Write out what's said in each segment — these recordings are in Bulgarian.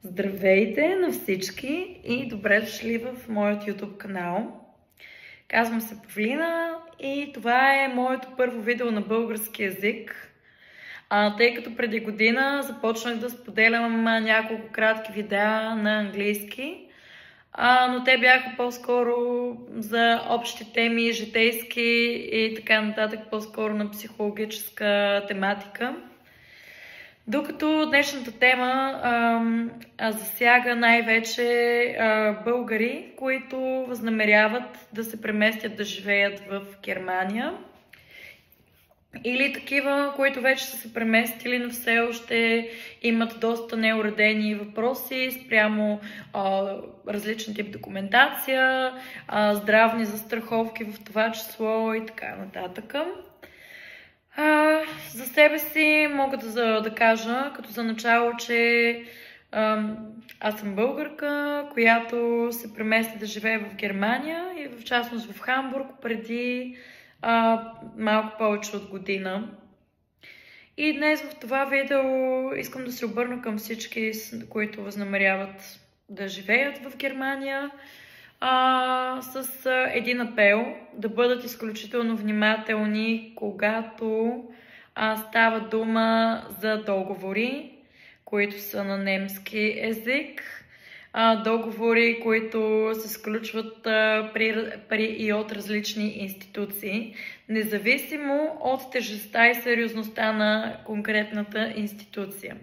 Здравейте на всички и добре дошли в моят YouTube канал. Казвам се Павлина и това е моето първо видео на български език. Тъй като преди година започнах да споделям няколко кратки видеа на английски, но те бяха по-скоро за общи теми, житейски и така нататък, по-скоро на психологическа тематика. Докато днешната тема засяга най-вече българи, които възнамеряват да се преместят да живеят в Германия, или такива, които вече са се преместили, но все още имат доста неуредени въпроси спрямо различен тип документация, здравни застраховки в това число и така нататък. За себе си мога да кажа, като за начало, че аз съм българка, която се премести да живее в Германия и в частност в Хамбург преди малко повече от година. И днес в това видео искам да се обърна към всички, които възнамеряват да живеят в Германия, с един апел да бъдат изключително внимателни, когато става дума за договори, които са на немски език, договори, които се сключват при и от различни институции, независимо от тежестта и сериозността на конкретната институция.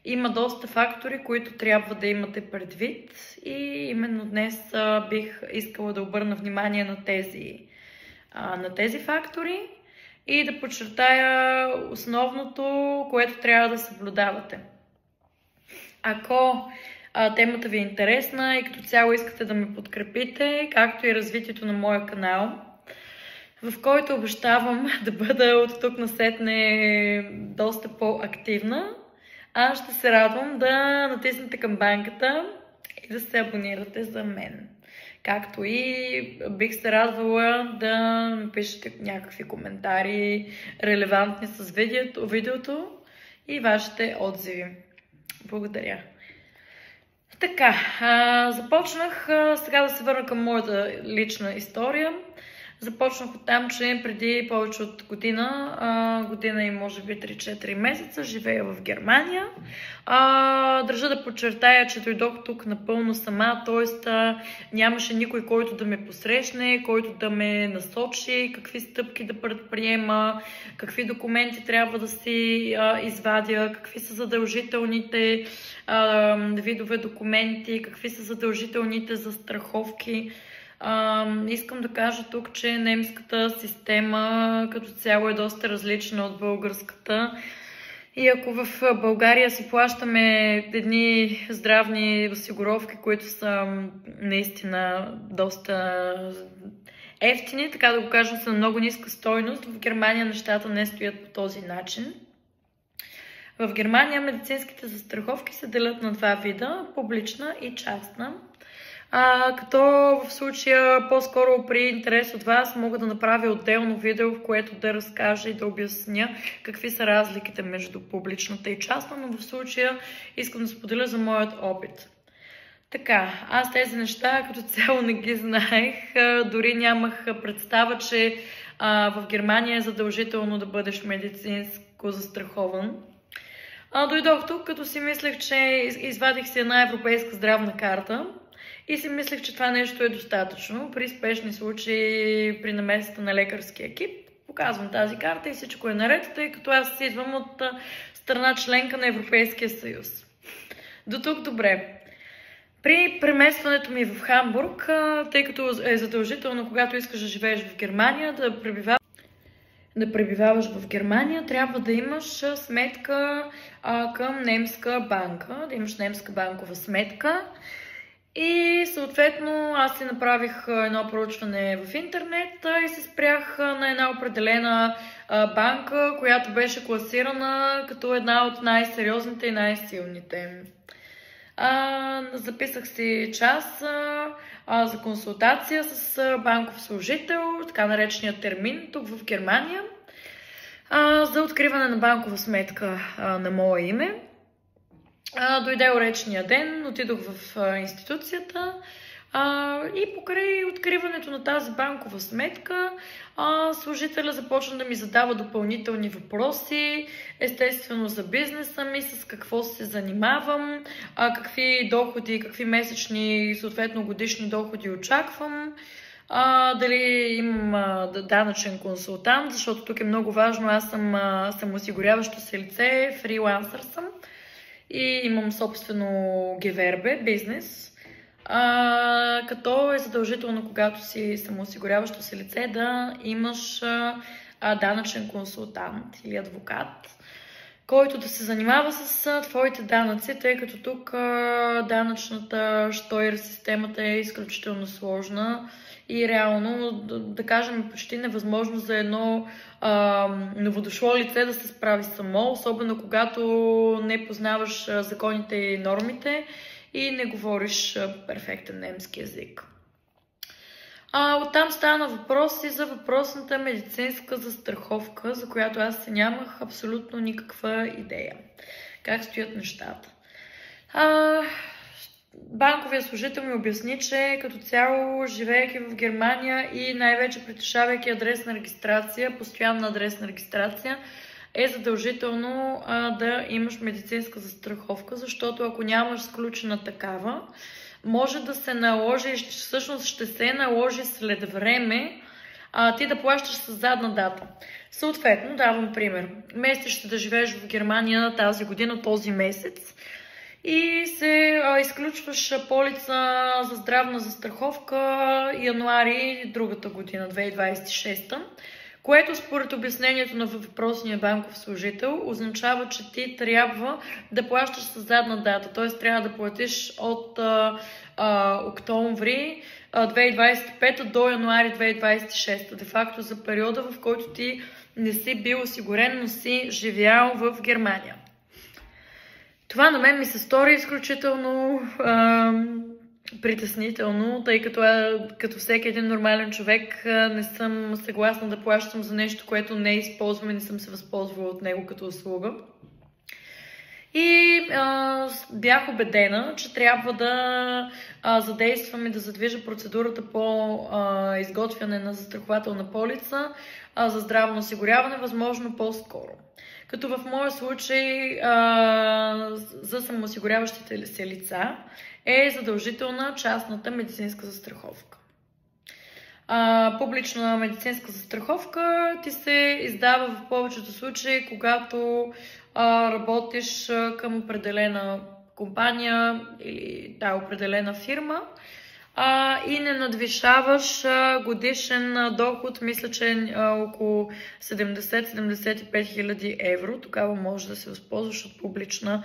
Има доста фактори, които трябва да имате предвид и именно днес бих искала да обърна внимание на тези фактори и да подчертая основното, което трябва да съблюдавате. Ако темата ви е интересна и като цяло искате да ме подкрепите, както и развитието на моя канал, в който обещавам да бъда от тук насетне доста по-активна, аз ще се радвам да натиснете камбанката и да се абонирате за мен. Както и бих се радвала да напишете някакви коментари, релевантни с видеото и вашите отзиви. Благодаря. Така, започнах сега да се върна към моята лична история. Започнах от там, че преди повече от година и може би 3-4 месеца живея в Германия. Държа да подчертая, че дойдох тук напълно сама, т.е. нямаше никой, който да ме посрещне, който да ме насочи, какви стъпки да предприема, какви документи трябва да си извадя, какви са задължителните видове документи, какви са задължителните застраховки. Искам да кажа тук, че немската система като цяло е доста различна от българската. И ако в България си плащаме едни здравни осигуровки, които са наистина доста ефтини, така да го кажем, са на много ниска стойност, в Германия нещата не стоят по този начин. В Германия медицинските застраховки се делят на два вида – публична и частна. Като в случая по-скоро при интерес от вас мога да направя отделно видео, в което да разкажа и да обясня какви са разликите между публичната и частна, но в случая искам да споделя за моят опит. Така, аз тези неща като цяло не ги знаех, дори нямах представа, че в Германия е задължително да бъдеш медицинско застрахован. Дойдох тук, като си мислех, че извадих си една европейска здравна карта и си мислех, че това нещо е достатъчно. При спешни случаи, при намесата на лекарски екип, показвам тази карта и всичко е наред, тъй като аз идвам от страна членка на Европейския съюз. До тук добре. При преместването ми в Хамбург, тъй като е задължително, когато искаш да живееш в Германия, да пребиваваш в Германия, трябва да имаш сметка към немска банка, да имаш немска банкова сметка. И съответно аз си направих едно проучване в интернет и се спрях на една определена банка, която беше класирана като една от най-сериозните и най-силните. Записах си час за консултация с банков служител, така наречения термин, тук в Германия, за откриване на банкова сметка на мое име. Дойде уречния ден, отидох в институцията и покрай откриването на тази банкова сметка, служителя започна да ми задава допълнителни въпроси, естествено за бизнеса ми, с какво се занимавам, какви доходи, какви месечни, съответно годишни доходи очаквам, дали имам данъчен консултант, защото тук е много важно, аз съм самоосигуряващо се лице, фрилансър съм и имам собствено гевербе, бизнес. Като е задължително, когато си самоосигуряващо се лице, да имаш данъчен консултант или адвокат, който да се занимава с твоите данъци, тъй като тук данъчната системата е изключително сложна и реално, да кажем, почти невъзможно за едно новодошло лице да се справи само, особено когато не познаваш законите и нормите и не говориш перфектен немски език. Оттам стана въпрос и за въпросната медицинска застраховка, за която аз нямах абсолютно никаква идея. Как стоят нещата? Банковия служител ми обясни, че като цяло, живеейки в Германия и най-вече притежавайки адресна регистрация, постоянна адресна регистрация, е задължително да имаш медицинска застраховка, защото ако нямаш сключена такава, може да се наложи, всъщност ще се наложи след време ти да плащаш с задна дата. Съответно, давам пример. Местиш се да живееш в Германия тази година, този месец, и се изключваш полица за здравна застраховка януари другата година, 2026, което според обяснението на въпросния банков служител означава, че ти трябва да плащаш с задна дата, т.е. трябва да платиш от октомври 2025 до януари 2026, де-факто за периода, в който ти не си бил осигурен, но си живял в Германия. Това на мен ми се стори изключително притеснително, тъй като всеки един нормален човек не съм съгласна да плащам за нещо, което не използвам и не съм се възползвала от него като услуга. И бях убедена, че трябва да задействам и да задвижа процедурата по изготвяне на застрахователна полица за здравно осигуряване, възможно по-скоро. Като в моя случай за самоосигуряващите се лица е задължителна частната медицинска застраховка. Публична медицинска застраховка ти се издава в повечето случаи, когато работиш към определена компания или определена фирма и не надвишаваш годишен доход, мисля, че е около 70-75 хиляди евро. Тогава можеш да се възползваш от публична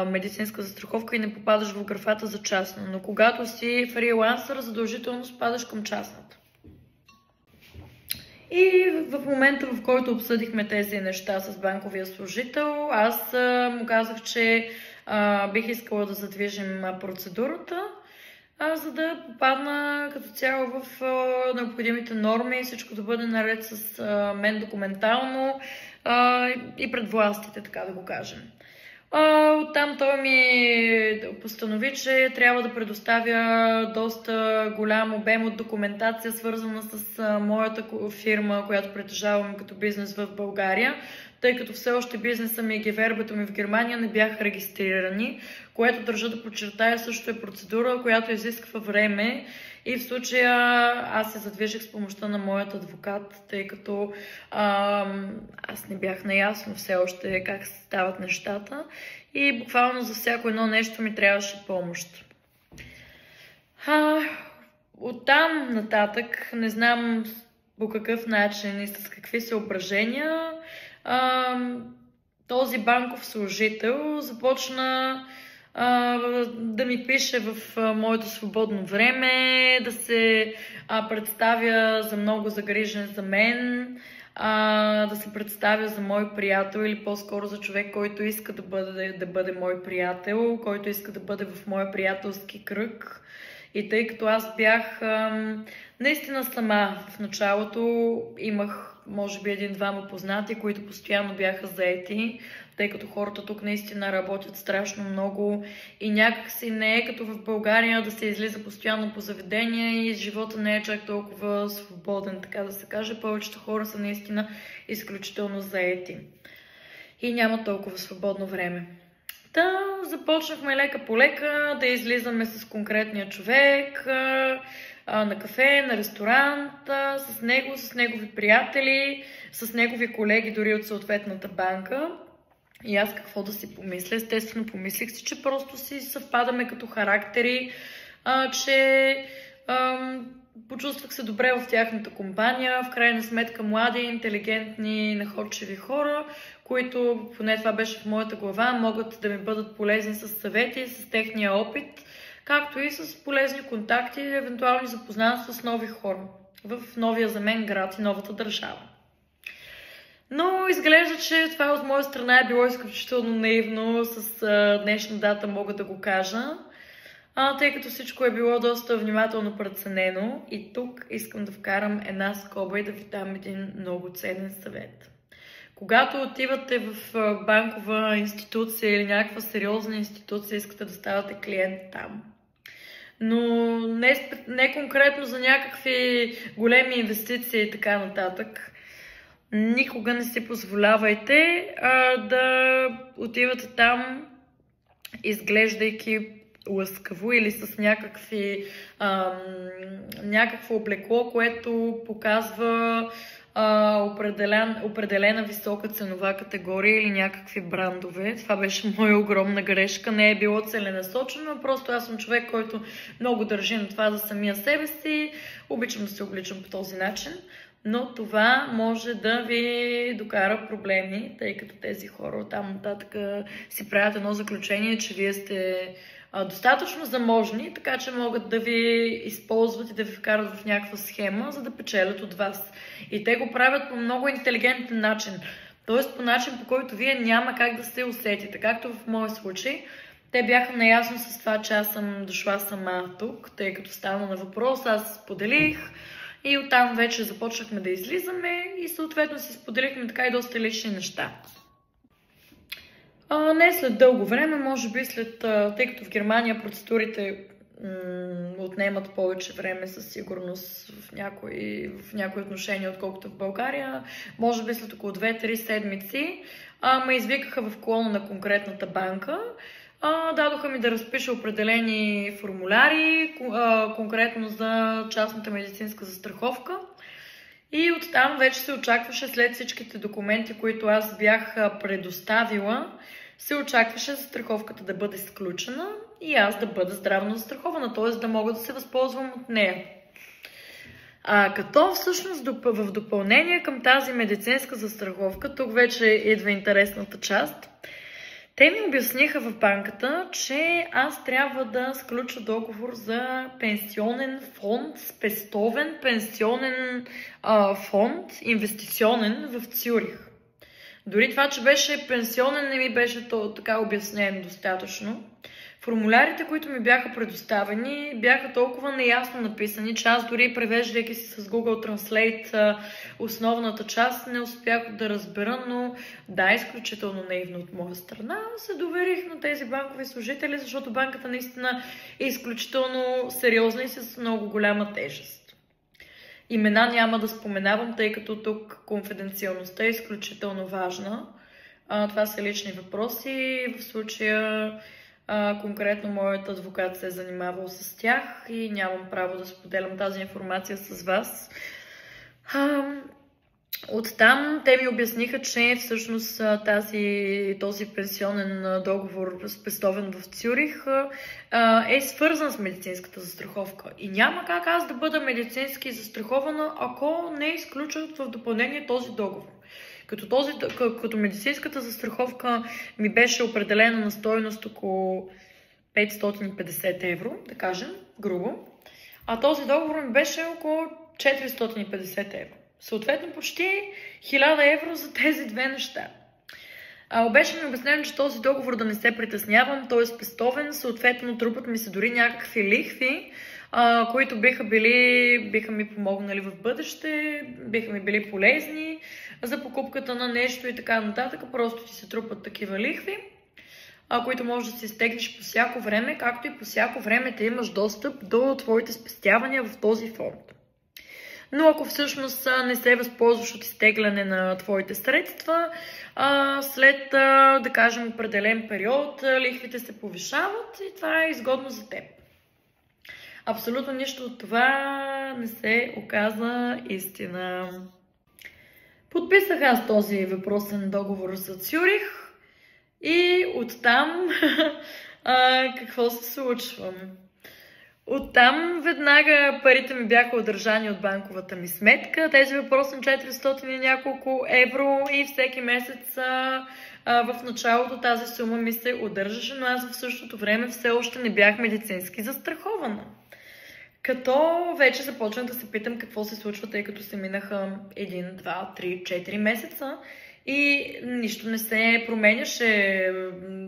медицинска застраховка и не попадаш в графата за частна. Но когато си фрилансър, задължително спадаш към частната. И в момента, в който обсъдихме тези неща с банковия служител, аз му казах, че бих искала да задвижим процедурата, за да попадна като цяло в необходимите норми и всичко да бъде наред с мен документално и пред властите, така да го кажем. Оттам той ми постанови, че трябва да предоставя доста голям обем от документация, свързана с моята фирма, която притежавам като бизнес в България, тъй като все още бизнеса ми и гевербето ми в Германия не бяха регистрирани, което държа да подчертая също е процедура, която изисква време и в случая аз се задвижих с помощта на моят адвокат, тъй като аз не бях наясно все още как стават нещата и буквално за всяко едно нещо ми трябваше помощ. Оттам нататък не знам по какъв начин и с какви съображения този банков служител започна да ми пише в моето свободно време, да се представя за много загрижен за мен, да се представя за мой приятел или по-скоро за човек, който иска да бъде мой приятел, който иска да бъде в моя приятелски кръг. И тъй като аз бях наистина сама в началото, имах може би един-двама познати, които постоянно бяха заети, тъй като хората тук наистина работят страшно много и някак си не е като в България да се излиза постоянно по заведения и живота не е чак толкова свободен, така да се каже. Повечето хора са наистина изключително заети и няма толкова свободно време. Та започнахме лека по лека да излизаме с конкретния човек на кафе, на ресторант, с него, с негови приятели, с негови колеги дори от съответната банка. И аз какво да си помисля? Естествено, помислих си, че просто си съвпадаме като характери, че почувствах се добре в тяхната компания. В крайна сметка млади, интелигентни, находчиви хора, които, поне това беше в моята глава, могат да ми бъдат полезни с съвети, с техния опит, както и с полезни контакти и евентуални запознанства с нови хора в новия за мен град и новата държава. Но изглежда, че това от моя страна е било изключително наивно, с днешна дата мога да го кажа, тъй като всичко е било доста внимателно преценено. И тук искам да вкарам една скоба и да ви дам един много ценен съвет. Когато отивате в банкова институция или някаква сериозна институция, искате да ставате клиент там, но не конкретно за някакви големи инвестиции и така нататък, никога не си позволявайте да отивате там, изглеждайки лъскаво или с някакво облекло, което показва определена висока ценова категория или някакви брандове. Това беше моя огромна грешка. Не е било целенасочено, просто аз съм човек, който много държи на това за самия себе си. Обичам да се обличам по този начин, но това може да ви докара проблеми, тъй като тези хора оттам нататък си правят едно заключение, че вие сте достатъчно заможни, така че могат да ви използват и да ви вкарат в някаква схема, за да печелят от вас. И те го правят по много интелигентен начин. Т.е. по начин, по който вие няма как да се усетите. Както в моя случай, те бяха наясно с това, че аз съм дошла сама тук, тъй като стана на въпрос, аз споделих и оттам вече започнахме да излизаме и съответно си споделихме така и доста лични неща. Не след дълго време, може би тъй като в Германия процедурите отнемат повече време със сигурност в някои отношения, отколкото в България, може би след около 2-3 седмици, ме извикаха в колона на конкретната банка. Дадоха ми да разпиша определени формуляри, конкретно за частната медицинска застраховка. И оттам вече се очакваше, след всичките документи, които аз бях предоставила, се очакваше застраховката да бъде сключена и аз да бъда здравно застрахована, т.е. да мога да се възползвам от нея. Като всъщност в допълнение към тази медицинска застраховка, тук вече идва интересната част, те ми обясниха в банката, че аз трябва да сключа договор за пенсионен фонд, спестовен пенсионен фонд, инвестиционен в Цюрих. Дори това, че беше пенсионен, не ми беше така обяснено достатъчно. Формулярите, които ми бяха предоставени, бяха толкова неясно написани, че аз дори превеждайки си с Google Translate основната част, не успях да разбера, но да, изключително наивно от моя страна. Се доверих на тези банкови служители, защото банката наистина е изключително сериозна и с много голяма тежест. Имена няма да споменавам, тъй като тук конфиденциалността е изключително важна. Това са лични въпроси. В случая конкретно моят адвокат се е занимавал с тях и нямам право да споделям тази информация с вас. Оттам те ми обясниха, че всъщност този пенсионен договор, спестовен в Цюрих, е свързан с медицинската застраховка. И няма как аз да бъда медицински застрахована, ако не изключат в допълнение този договор. Като медицинската застраховка ми беше определена на стойност около 550 евро, да кажем, грубо, а този договор ми беше около 450 евро. Съответно почти 1000 евро за тези две неща. Беше ми обяснено, че този договор да не се притеснявам, той е спестовен, съответно трупат ми се дори някакви лихви, които биха ми помогнали в бъдеще, биха ми били полезни за покупката на нещо и така нататък. Просто ти се трупат такива лихви, които можеш да си изтеглиш по всяко време, както и по всяко време ти имаш достъп до твоите спестявания в този фонд. Но ако всъщност не се възползваш от изтегляне на твоите средства, след, да кажем, определен период, лихвите се повишават и това е изгодно за теб. Абсолютно нищо от това не се оказа истина. Подписах аз този въпросен договор за Цюрих и оттам какво се случва? Оттам веднага парите ми бяха удържани от банковата ми сметка. Тези въпросни 400 и няколко евро и всеки месец в началото тази сума ми се удържаше, но аз в същото време все още не бях медицински застрахована. Като вече започнах да се питам какво се случва, тъй като се минаха 1, 2, 3, 4 месеца и нищо не се променяше,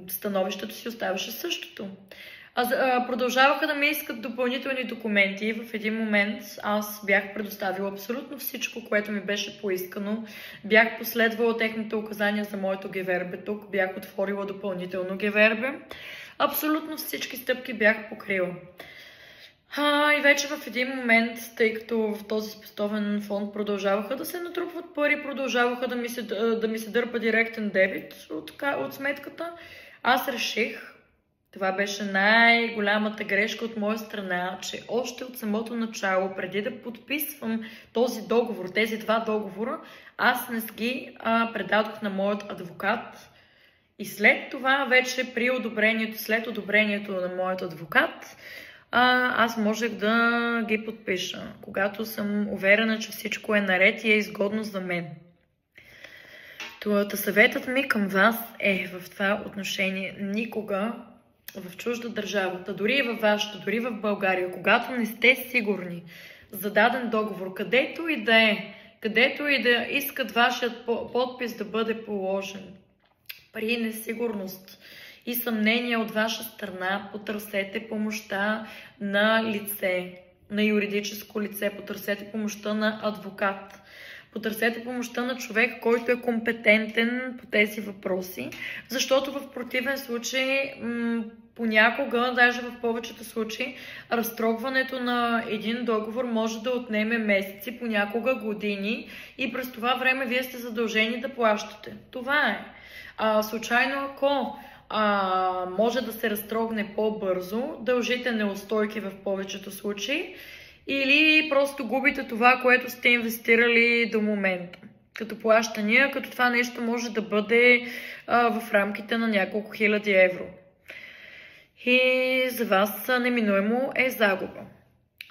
становището си оставаше същото. Продължаваха да ми искат допълнителни документи и в един момент аз бях предоставила абсолютно всичко, което ми беше поискано. Бях последвала техните указания за моето ГВРБ тук, бях отворила допълнително ГВРБ. Абсолютно всички стъпки бях покрила. И вече в един момент, тъй като в този спестовен фонд продължаваха да се натрупват пари, продължаваха да ми се дърпа директен дебит от сметката, аз реших, това беше най-голямата грешка от моя страна, че още от самото начало, преди да подписвам този договор, тези два договора, аз не ги предадох на моят адвокат. И след това, вече след одобрението на моят адвокат, аз можех да ги подпиша, когато съм уверена, че всичко е наред и е изгодно за мен. Съветът ми към вас е в това отношение: никога в чужда държавата, дори и във вашата, дори в България, когато не сте сигурни за даден договор, където и да искат вашият подпис да бъде положен, при несигурност и съмнение от ваша страна, потърсете помощта на лице, на юридическо лице, потърсете помощта на адвокат, потърсете помощта на човек, който е компетентен по тези въпроси, защото в противен случай понякога, даже в повечето случаи, разтрогването на един договор може да отнеме месеци, понякога години и през това време вие сте задължени да плащате. Това е. Случайно, ако може да се разтрогне по-бързо, дължите неустойки в повечето случаи или просто губите това, което сте инвестирали до момента. Като плащания, като това нещо може да бъде в рамките на няколко хиляди евро. И за вас неминуемо е загуба.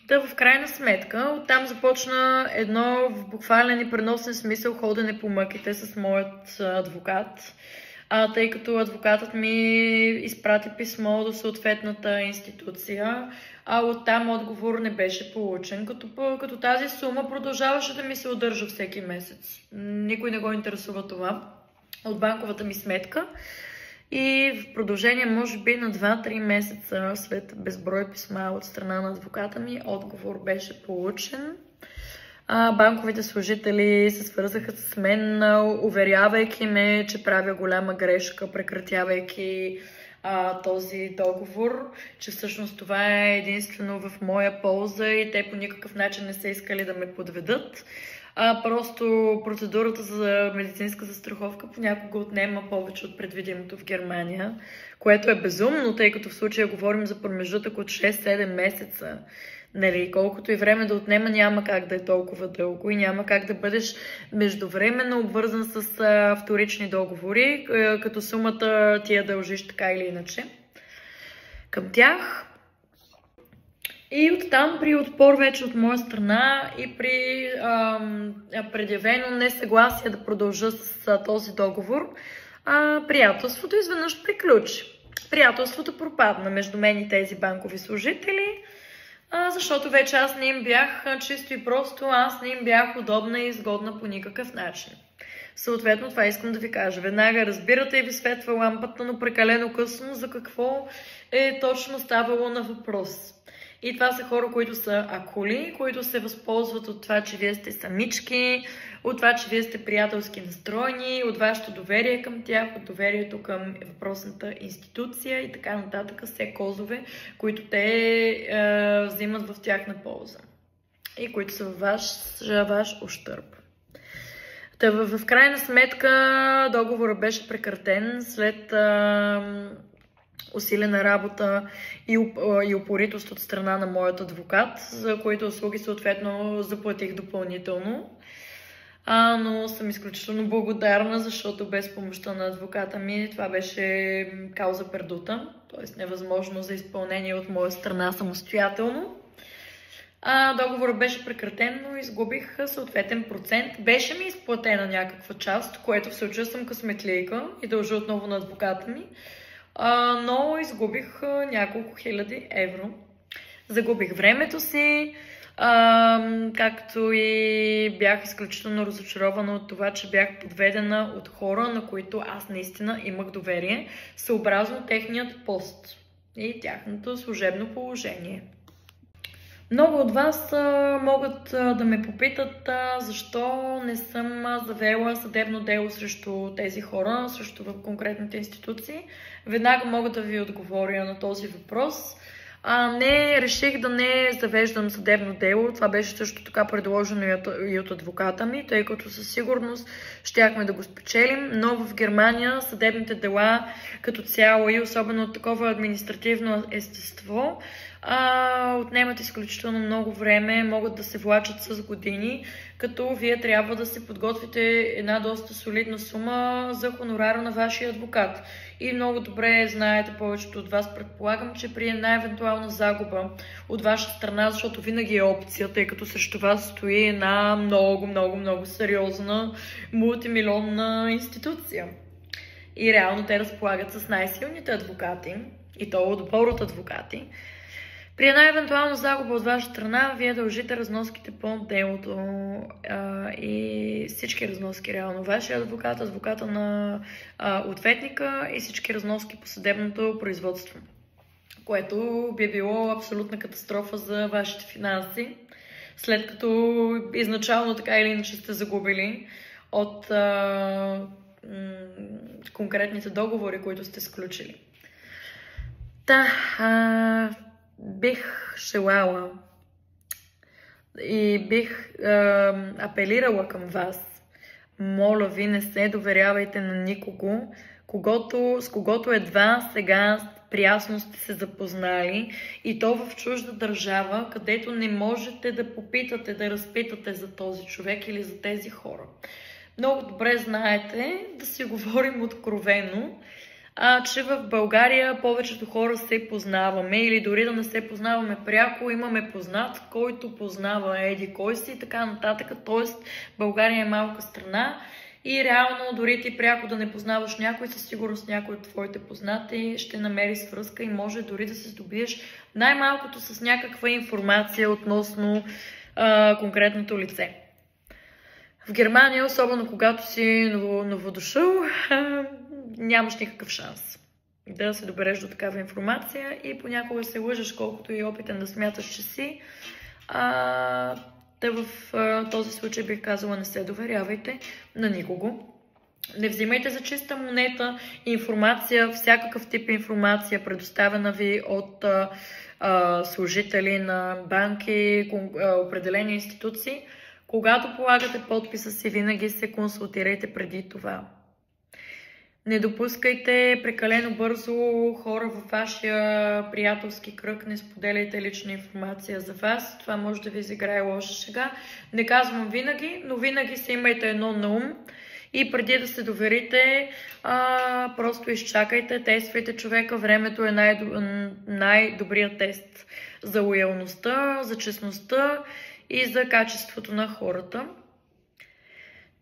В крайна сметка, оттам започна едно в буквален и преносен смисъл ходене по мъките с моят адвокат, тъй като адвокатът ми изпрати писмо до съответната институция, оттам отговор не беше получен, като тази сума продължаваше да ми се удържа всеки месец. Никой не го интересува това от банковата ми сметка. И в продължение, може би, на 2-3 месеца след безброй писма от страна на адвоката ми, отговор беше получен. Банковите служители се свързаха с мен, уверявайки ме, че правя голяма грешка, прекратявайки този договор, че всъщност това е единствено в моя полза и те по никакъв начин не са искали да ме подведат. Просто процедурата за медицинска застраховка понякога отнема повече от предвидимото в Германия, което е безумно, тъй като в случая говорим за промеждутък от 6-7 месеца. Колкото и време да отнема, няма как да е толкова дълго и няма как да бъдеш междувременно обвързан с вторични договори, като сумата ти я дължиш така или иначе към тях. И оттам при отпор вече от моя страна и при предявено несъгласие да продължа с този договор, приятелството изведнъж приключи. Приятелството пропадна между мен и тези банкови служители, защото вече аз не им бях чисто и просто, аз не им бях удобна и изгодна по никакъв начин. Съответно, това искам да ви кажа. Веднага разбирате и ви светва лампата, но прекалено късно за какво е точно ставало на въпрос. И това са хора, които са акули, които се възползват от това, че вие сте самички, от това, че вие сте приятелски настроени, от вашето доверие към тях, от доверието към въпросната институция и така нататък, все козове, които те взимат в тяхна полза и които са във ваш ущърб. В крайна сметка договорът беше прекратен след усилена работа и упоритост от страна на моят адвокат, за които услуги съответно заплатих допълнително. Но съм изключително благодарна, защото без помощта на адвоката ми това беше кауза пердута, т.е. невъзможно за изпълнение от моя страна самостоятелно. Договорът беше прекратен, но изгубих съответен процент. Беше ми изплатена някаква част, което в случая съм късметлийка и дължа отново на адвоката ми, но изгубих няколко хиляди евро. Загубих времето си, както и бях изключително разочарована от това, че бях подведена от хора, на които аз наистина имах доверие, съобразно техният пост и тяхното служебно положение. Много от вас могат да ме попитат защо не съм завела съдебно дело срещу тези хора, срещу в конкретните институции. Веднага мога да ви отговоря на този въпрос. Реших да не завеждам съдебно дело. Това беше също така предложено и от адвоката ми, тъй като със сигурност щяхме да го спечелим, но в Германия съдебните дела като цяло и особено от такова административно естество отнемат изключително много време, могат да се влачат с години, като вие трябва да се подготвите една доста солидна сума за хонорара на вашия адвокат. И много добре знаете, повечето от вас предполагам, че при една евентуална загуба от ваша страна, защото винаги е опция, тъй като срещу вас стои една много сериозна мултимилионна институция. И реално те разполагат с най-силните адвокати, и то отбор от адвокати. При една евентуална загуба от ваша страна, вие дължите разноските по делото и всички разноски реално. Вашия адвокат, адвоката на ответника и всички разноски по съдебното производство, което би било абсолютна катастрофа за вашите финанси, след като изначално така или иначе сте загубили от конкретните договори, които сте сключили. Бих желала и бих апелирала към вас. Моля ви, не се доверявайте на никого, с когото едва сега прясно сте се запознали, и то в чужда държава, където не можете да попитате, да разпитате за този човек или за тези хора. Много добре знаете, да си говорим откровено, че в България повечето хора се познаваме, или дори да не се познаваме пряко, имаме познат, който познава еди кой си и така нататък. Тоест България е малка страна и реално дори ти пряко да не познаваш някой, със сигурност някой от твоите познати ще намери свръзка и може дори да се здобиеш най-малкото с някаква информация относно конкретното лице. В Германия, особено когато си новодошъл, нямаш никакъв шанс да се добереш до такава информация и понякога се лъжеш, колкото и опитен да смяташ, че си. В този случай бих казала, не се доверявайте на никого. Не взимайте за чиста монета информация, всякакъв тип информация, предоставена ви от служители на банки, определени институции. Когато полагате подписа си, винаги се консултирайте преди това. Не допускайте прекалено бързо хора във вашия приятелски кръг, не споделяйте лична информация за вас. Това може да ви изиграе лоша шега. Не казвам винаги, но винаги се имайте едно на ум. И преди да се доверите, просто изчакайте, тествайте човека. Времето е най-добрият тест за лоялността, за честността и за качеството на хората.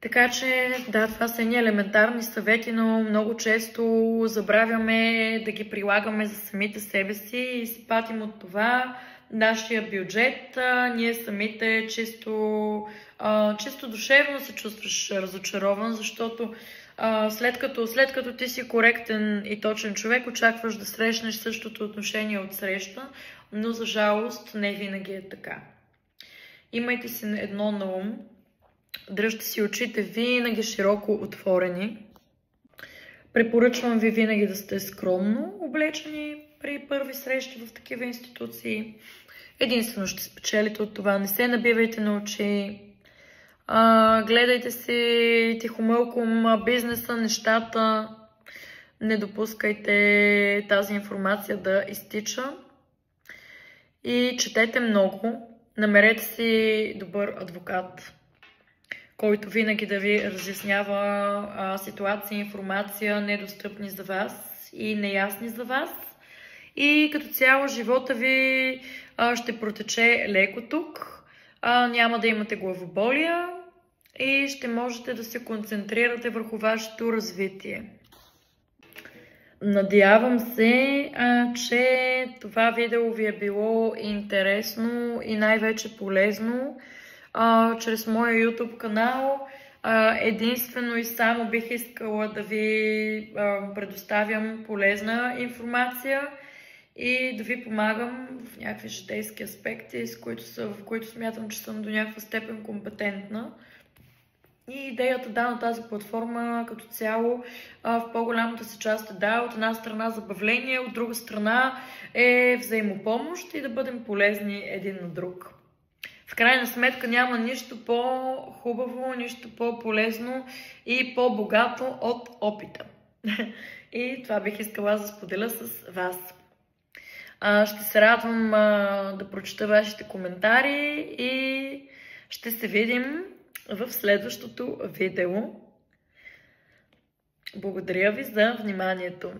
Така че, да, това са едни елементарни съвети, но много често забравяме да ги прилагаме за самите себе си и си патим от това нашия бюджет. Ние самите чисто душевно се чувстваш разочарован, защото След като ти си коректен и точен човек, очакваш да срещнеш същото отношение от среща, но за жалост не винаги е така. Имайте си едно на ум, дръжте си очите винаги широко отворени. Препоръчвам ви винаги да сте скромно облечени при първи срещи в такива институции. Единствено ще спечелите от това. Не се набивайте на очи. Гледайте си тихомълком бизнеса, нещата. Не допускайте тази информация да изтича. И четете много. Намерете си добър адвокат, който винаги да ви разяснява ситуация, информация, недостъпни за вас и неясни за вас. И като цяло живота ви ще протече леко тук, няма да имате главоболия и ще можете да се концентрирате върху вашето развитие. Надявам се, че това видео ви е било интересно и най-вече полезно. Чрез моя YouTube канал единствено и само бих искала да ви предоставям полезна информация и да ви помагам в някакви житейски аспекти, в които смятам, че съм до някаква степен компетентна. И идеята на тази платформа като цяло в по-голямата си част е от една страна забавление, от друга страна е взаимопомощ и да бъдем полезни един на друг. В крайна сметка няма нищо по-хубаво, нищо по-полезно и по-богато от опита. И това бих искала да споделя с вас. Ще се радвам да прочета вашите коментари и ще се видим в следващото видео. Благодаря ви за вниманието.